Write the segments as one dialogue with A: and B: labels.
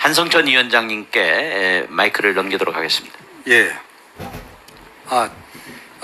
A: 한성천 위원장님께 마이크를 넘기도록 하겠습니다.
B: 예.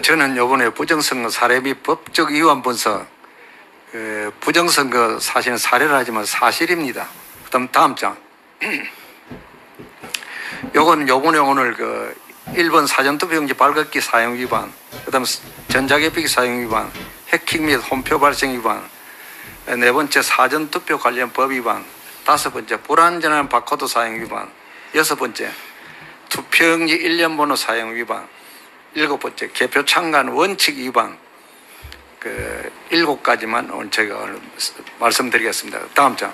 B: 저는 이번에 부정선거 사례 및 법적 위반 분석, 부정선거 사실은 사례를 하지만 사실입니다. 그다음 다음 장. 요번에 오늘 1번 사전투표용지 발급기 사용 위반, 그다음 전자개표기 사용 위반, 해킹 및 홈표 발생 위반, 4번째 사전투표 관련 법 위반, 5번째 불완전한 바코드 사용 위반, 6번째 투표용지 1년 번호 사용 위반, 7번째 개표 참관 원칙 위반. 7가지만 오늘 제가 말씀드리겠습니다. 다음 장.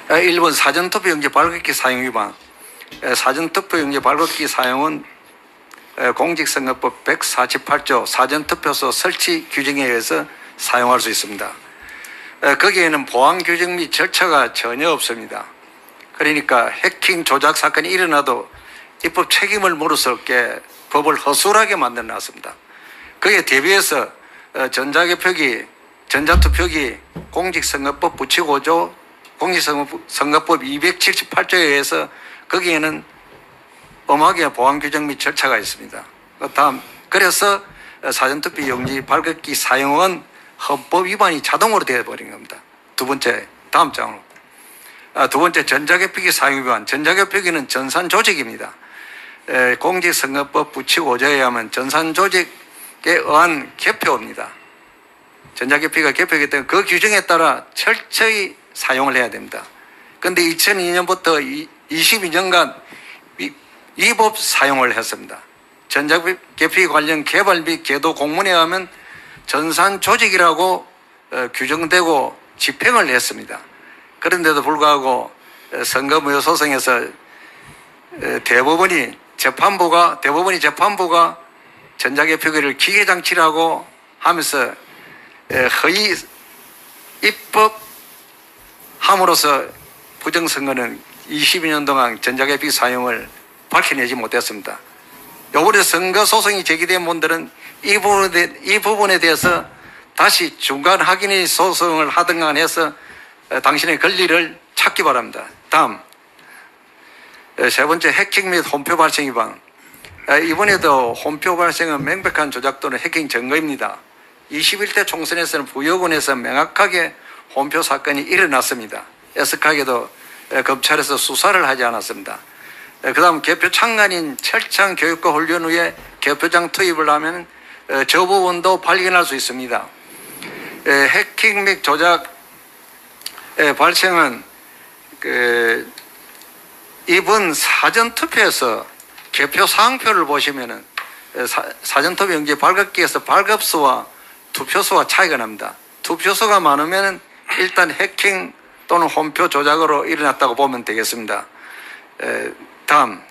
B: 1번 사전투표용지 발급기 사용 위반. 사전투표용지 발급기 사용은 공직선거법 148조 사전투표소 설치 규정에 의해서 사용할 수 있습니다. 거기에는 보안 규정 및 절차가 전혀 없습니다. 그러니까 해킹 조작 사건이 일어나도 입법 책임을 물을 수 없게 법을 허술하게 만들어 놨습니다. 거기에 대비해서 전자개표기, 전자투표기, 공직선거법 부칙 5조, 공직선거법 278조에 의해서 거기에는 엄하게 보안 규정 및 절차가 있습니다. 다음, 그래서 사전투표 용지 발급기 사용은 헌법 위반이 자동으로 되어버린 겁니다. 두 번째, 다음 장으로. 두 번째, 전자개표기 사용 위반. 전자개표기는 전산 조직입니다. 공직선거법 부칙 5조에 의하면 전산 조직에 의한 개표입니다. 전자개표기가 개표이기 때문에 그 규정에 따라 철저히 사용을 해야 됩니다. 그런데 2002년부터 22년간 위법 사용을 했습니다. 전자개표기 관련 개발 및 계도 공문에 의하면 전산 조직이라고 규정되고 집행을 했습니다. 그런데도 불구하고 선거무효 소송에서 대법원이 재판부가 전자개표기를 기계장치라고 하면서 허위 입법함으로써 부정선거는 22년 동안 전자개표기 사용을 밝혀내지 못했습니다. 이번에 선거 소송이 제기된 분들은 이 부분에 대해서 다시 중간 확인의 소송을 하든가 해서 당신의 권리를 찾기 바랍니다. 다음, 세 번째, 해킹 및 홈표 발생 위반. 이번에도 홈표 발생은 명백한 조작 또는 해킹 증거입니다. 21대 총선에서는 부여군에서 명확하게 홈표 사건이 일어났습니다. 애석하게도 검찰에서 수사를 하지 않았습니다. 그 다음, 개표 참관인 철저한 교육과 훈련 후에 개표장 투입을 하면 저 부분도 발견할 수 있습니다. 해킹 및 조작 발생은 이번 사전투표에서 개표 사항표를 보시면은 사전투표 용지 발급기에서 발급수와 투표수와 차이가 납니다. 투표수가 많으면 일단 해킹 또는 홈표 조작으로 일어났다고 보면 되겠습니다. 다음,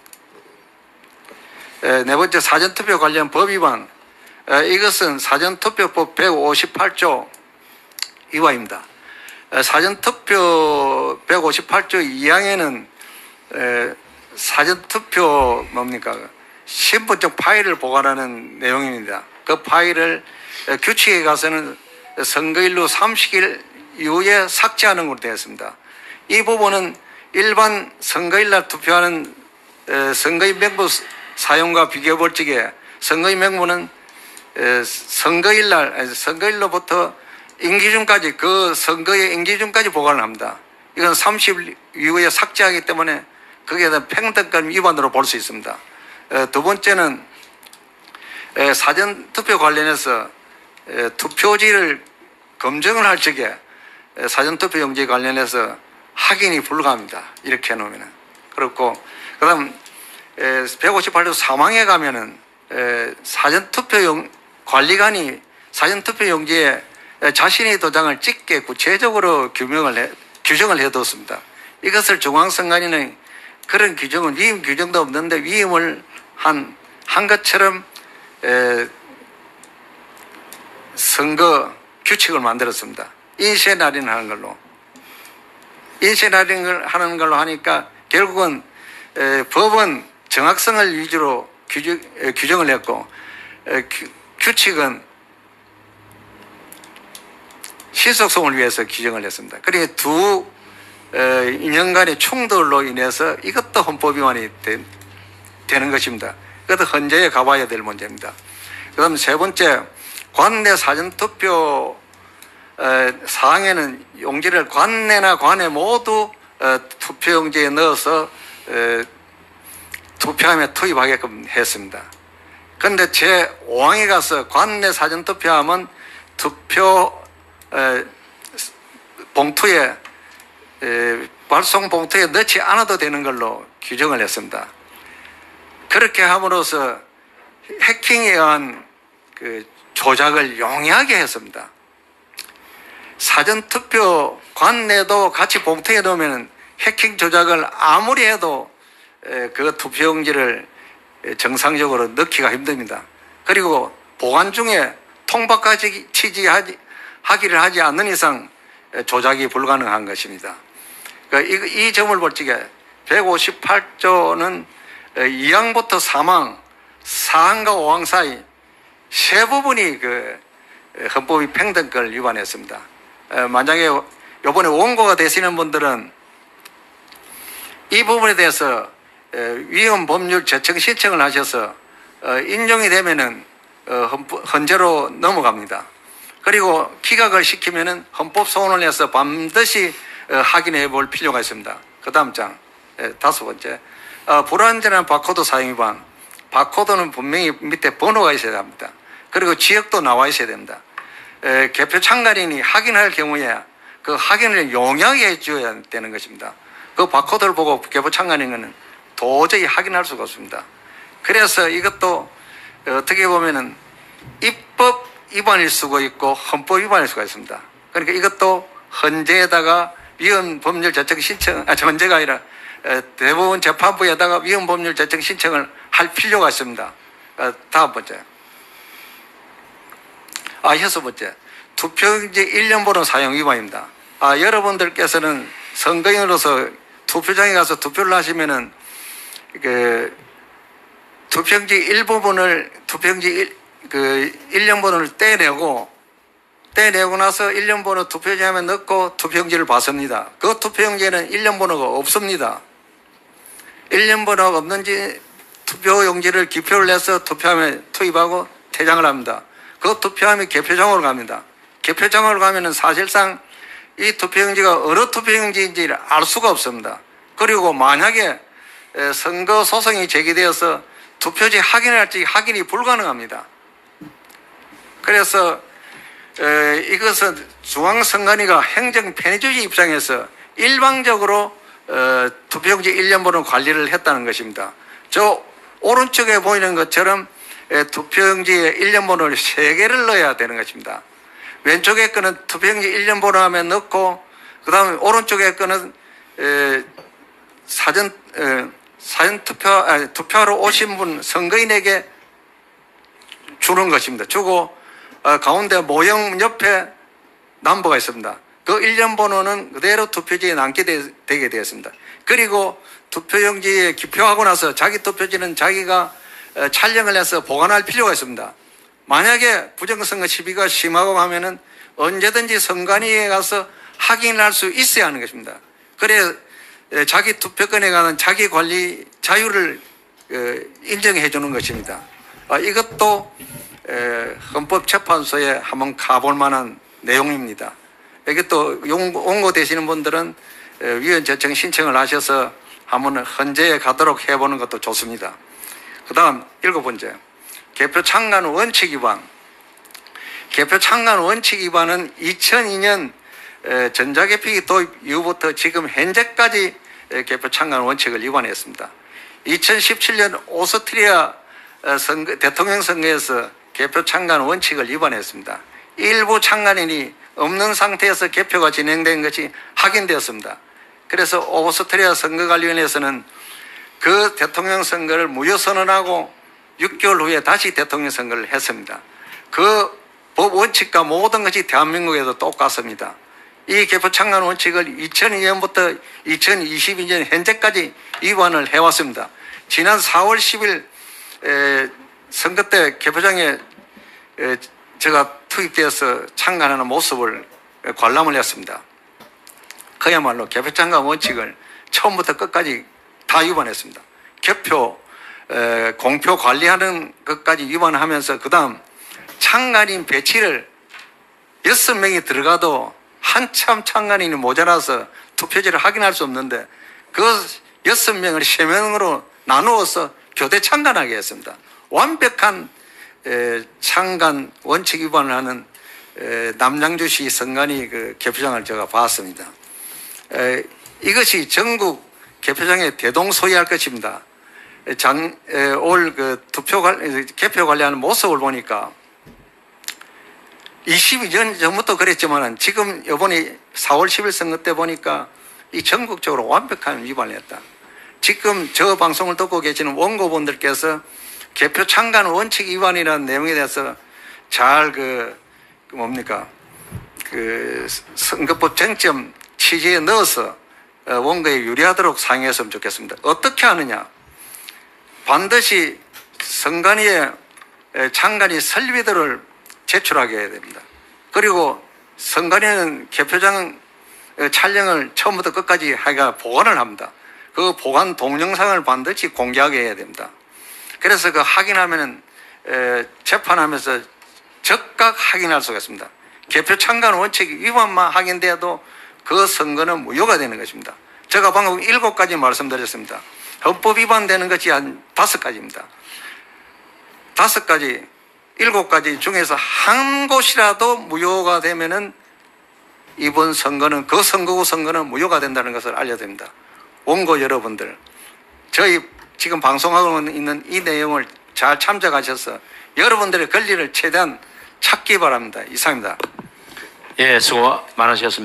B: 네 번째, 사전투표 관련 법 위반. 이것은 사전투표법 158조 위반입니다. 사전투표 158조 2항에는 사전투표 신분증 파일을 보관하는 내용입니다. 그 파일을 규칙에 가서는 선거일 후 30일 이후에 삭제하는 걸로 되어 있습니다. 이 부분은 일반 선거일날 투표하는 선거인 명부 사용과 비교 볼 적에 선거인 명부는 선거일로부터 인기준까지 그 선거의 인기준까지 보관을 합니다. 이건 30일 이후에 삭제하기 때문에 거기에 대한 평등권 위반으로 볼 수 있습니다. 두 번째는 사전투표 관련해서 투표지를 검증을 할 적에 사전투표 용지 관련해서 확인이 불가합니다. 이렇게 해놓으면. 그렇고, 그 다음 158조 3항에 가면은 사전투표 관리관이 사전투표 용지에 자신의 도장을 찍게 구체적으로 규정을 해뒀습니다. 이것을 중앙선관위는 그런 규정은 위임 규정도 없는데 위임을 한 것처럼 선거 규칙을 만들었습니다. 인쇄 할인하는 걸로. 인쇄 할인을 하는 걸로 하니까 결국은 법은 정확성을 위주로 규정을 했고 규칙은 신속성을 위해서 규정을 했습니다. 그러니까 두 인연 간의 충돌로 인해서 이것도 헌법 위반이 되는 것입니다. 이것도 헌재에 가봐야 될 문제입니다. 그 다음 세 번째, 관내 사전투표 사항에는 용지를 관내나 관내 모두 투표용지에 넣어서 투표함에 투입하게끔 했습니다. 그런데 제5항에 가서 관내 사전투표함은 투표 봉투에 발송 봉투에 넣지 않아도 되는 걸로 규정을 했습니다. 그렇게 함으로써 해킹에 의한 그 조작을 용이하게 했습니다. 사전투표 관내도 같이 봉투에 넣으면 해킹 조작을 아무리 해도 그 투표용지를 정상적으로 넣기가 힘듭니다. 그리고 보관 중에 통박까지 하기를 하지 않는 이상 조작이 불가능한 것입니다. 이 점을 볼 적에 158조는 2항부터 3항, 4항과 5항 사이 세 부분이 그 헌법이 평등권을 위반했습니다. 만약에 이번에 원고가 되시는 분들은 이 부분에 대해서 위헌 법률 제청 신청을 하셔서 인용이 되면은 헌재로 넘어갑니다. 그리고 기각을 시키면은 헌법 소원을 해서 반드시 확인해 볼 필요가 있습니다. 그 다음 장, 다섯 번째, 불완전한 바코드 사용 위반. 바코드는 분명히 밑에 번호가 있어야 합니다. 그리고 지역도 나와 있어야 됩니다. 개표 참관인이 확인할 경우에 그 확인을 용이하게 해줘야 되는 것입니다. 그 바코드를 보고 개표 참관인은 도저히 확인할 수가 없습니다. 그래서 이것도 어떻게 보면은 입법 위반일 수가 있고 헌법 위반일 수가 있습니다. 그러니까 이것도 헌재에다가 위헌 법률 제청 신청, 헌재가 아니라 대법원 재판부에다가 위헌 법률 제청 신청을 할 필요가 있습니다. 다음 번째. 여섯 번째. 투표용지 1년 번호 사용 위반입니다. 여러분들께서는 선거인으로서 투표장에 가서 투표를 하시면은 투표용지 일부분을 투표용지 1년 번호를 떼내고 나서 1년 번호 투표지함에 넣고 투표용지를 받습니다. 그 투표용지에는 1년 번호가 없습니다. 1년 번호가 없는지 투표용지를 기표를 내서 투표함에 투입하고 퇴장을 합니다. 그 투표함이 개표장으로 갑니다. 개표장으로 가면은 사실상 이 투표용지가 어느 투표용지인지를 알 수가 없습니다. 그리고 만약에 선거 소송이 제기되어서 투표지 확인할지 확인이 불가능합니다. 그래서 이것은 중앙선관위가 행정 편의주의 입장에서 일방적으로 투표용지 1년 번호 관리를 했다는 것입니다. 저 오른쪽에 보이는 것처럼 투표용지에 1년 번호를 3개를 넣어야 되는 것입니다. 왼쪽에 거는 투표용지 1년 번호 하면 넣고 그 다음에 오른쪽에 거는 투표하러 오신 분 선거인에게 주는 것입니다. 주고 가운데 모형 옆에 넘버가 있습니다. 그 1년 번호는 그대로 투표지에 남게 되게 되었습니다. 그리고 투표용지에 기표하고 나서 자기 투표지는 자기가 촬영을 해서 보관할 필요가 있습니다. 만약에 부정선거 시비가 심하고 하면은 언제든지 선관위에 가서 확인할 수 있어야 하는 것입니다. 그래 자기 투표권에 관한 자기 관리 자유를 인정해 주는 것입니다. 이것도 헌법재판소에 한번 가볼 만한 내용입니다. 이게 또 원고 되시는 분들은 위헌 제청 신청을 하셔서 한번 헌재에 가도록 해보는 것도 좋습니다. 그 다음 7번째, 개표 참관 원칙 위반. 개표 참관 원칙 위반은 2002년 전자개표기 도입 이후부터 지금 현재까지 개표 참관 원칙을 위반했습니다. 2017년 오스트리아 대통령 선거에서 개표 참관 원칙을 위반했습니다. 일부 참관인이 없는 상태에서 개표가 진행된 것이 확인되었습니다. 그래서 오스트리아 선거관리위원회에서는 그 대통령 선거를 무효 선언하고 6개월 후에 다시 대통령 선거를 했습니다. 그 법 원칙과 모든 것이 대한민국에도 똑같습니다. 이 개표 참관 원칙을 2002년부터 2022년 현재까지 위반을 해왔습니다. 지난 4월 10일 선거 때 개표장에 제가 투입되어서 참관하는 모습을 관람을 했습니다. 그야말로 개표창간 원칙을 처음부터 끝까지 다 위반했습니다. 개표 공표 관리하는 것까지 위반하면서 그다음 창간인 배치를 6명이 들어가도 한참 창간인이 모자라서 투표지를 확인할 수 없는데 그 6명을 3명으로 나누어서 교대 창간하게 했습니다. 완벽한 창간 원칙 위반을 하는 남양주시 선관위 그 개표장을 제가 봤습니다. 이것이 전국 개표장에 대동소이할 것입니다. 올 그 개표 관리하는 모습을 보니까 22년 전부터 그랬지만 지금 이번에 4월 10일 선거 때 보니까 이 전국적으로 완벽한 위반을 했다. 지금 저 방송을 듣고 계시는 원고분들께서 개표 창간 원칙 위반이라는 내용에 대해서 잘 선거법 쟁점 취지에 넣어서 원고에 유리하도록 상의했으면 좋겠습니다. 어떻게 하느냐? 반드시 선관위에 창간이 설비들을 제출하게 해야 됩니다. 그리고 선관위는 개표장 촬영을 처음부터 끝까지 하기가 보관을 합니다. 그 보관 동영상을 반드시 공개하게 해야 됩니다. 그래서 그 확인하면은 재판하면서 즉각 확인할 수가 있습니다. 개표 창간 원칙 위반만 확인돼도 그 선거는 무효가 되는 것입니다. 제가 방금 7가지 말씀드렸습니다. 헌법 위반되는 것이 한 5가지입니다. 5가지, 7가지 중에서 한 곳이라도 무효가 되면은 이번 선거는 그 선거구 선거는 무효가 된다는 것을 알려드립니다. 원고 여러분들, 저희 지금 방송하고 있는 이 내용을 잘 참작하셔서 여러분들의 권리를 최대한 찾기 바랍니다. 이상입니다.
A: 예, 수고 많으셨습니다.